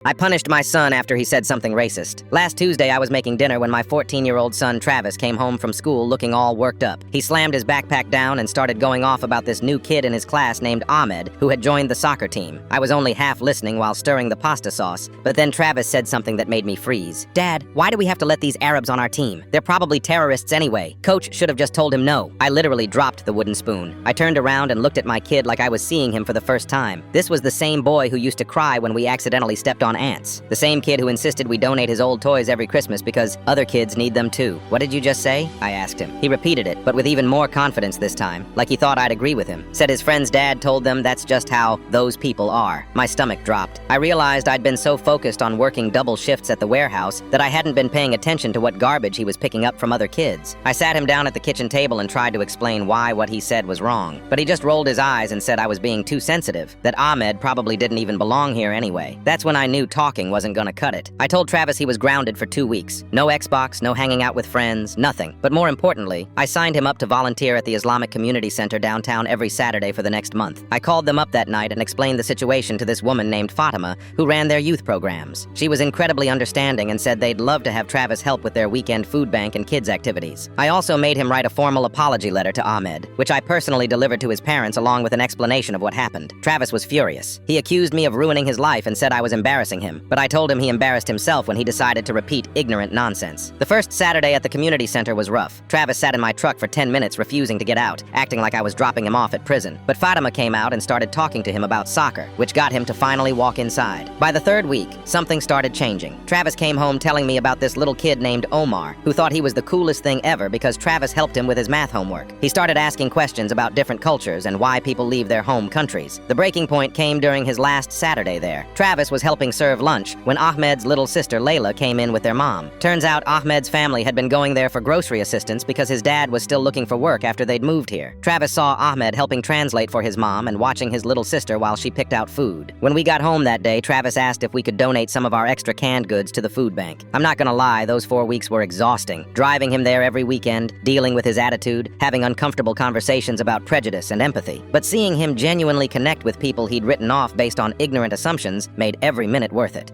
I punished my son after he said something racist. Last Tuesday, I was making dinner when my 14-year-old son Travis came home from school looking all worked up. He slammed his backpack down and started going off about this new kid in his class named Ahmed, who had joined the soccer team. I was only half listening while stirring the pasta sauce, but then Travis said something that made me freeze. "Dad, why do we have to let these Arabs on our team? They're probably terrorists anyway. Coach should have just told him no." I literally dropped the wooden spoon. I turned around and looked at my kid like I was seeing him for the first time. This was the same boy who used to cry when we accidentally stepped on ants. The same kid who insisted we donate his old toys every Christmas because other kids need them too. "What did you just say?" I asked him. He repeated it, but with even more confidence this time, like he thought I'd agree with him. Said his friend's dad told them that's just how those people are. My stomach dropped. I realized I'd been so focused on working double shifts at the warehouse that I hadn't been paying attention to what garbage he was picking up from other kids. I sat him down at the kitchen table and tried to explain why what he said was wrong, but he just rolled his eyes and said I was being too sensitive, that Ahmed probably didn't even belong here anyway. That's when I knew talking wasn't gonna cut it. I told Travis he was grounded for 2 weeks. No Xbox, no hanging out with friends, nothing. But more importantly, I signed him up to volunteer at the Islamic Community Center downtown every Saturday for the next month. I called them up that night and explained the situation to this woman named Fatima, who ran their youth programs. She was incredibly understanding and said they'd love to have Travis help with their weekend food bank and kids activities. I also made him write a formal apology letter to Ahmed, which I personally delivered to his parents along with an explanation of what happened. Travis was furious. He accused me of ruining his life and said I was embarrassing him, but I told him he embarrassed himself when he decided to repeat ignorant nonsense. The first Saturday at the community center was rough. Travis sat in my truck for 10 minutes refusing to get out, acting like I was dropping him off at prison. But Fatima came out and started talking to him about soccer, which got him to finally walk inside. By the third week, something started changing. Travis came home telling me about this little kid named Omar, who thought he was the coolest thing ever because Travis helped him with his math homework. He started asking questions about different cultures and why people leave their home countries. The breaking point came during his last Saturday there. Travis was helping serve lunch when Ahmed's little sister Layla came in with their mom. Turns out Ahmed's family had been going there for grocery assistance because his dad was still looking for work after they'd moved here. Travis saw Ahmed helping translate for his mom and watching his little sister while she picked out food. When we got home that day, Travis asked if we could donate some of our extra canned goods to the food bank. I'm not gonna lie, those 4 weeks were exhausting. Driving him there every weekend, dealing with his attitude, having uncomfortable conversations about prejudice and empathy. But seeing him genuinely connect with people he'd written off based on ignorant assumptions made every minute worth it.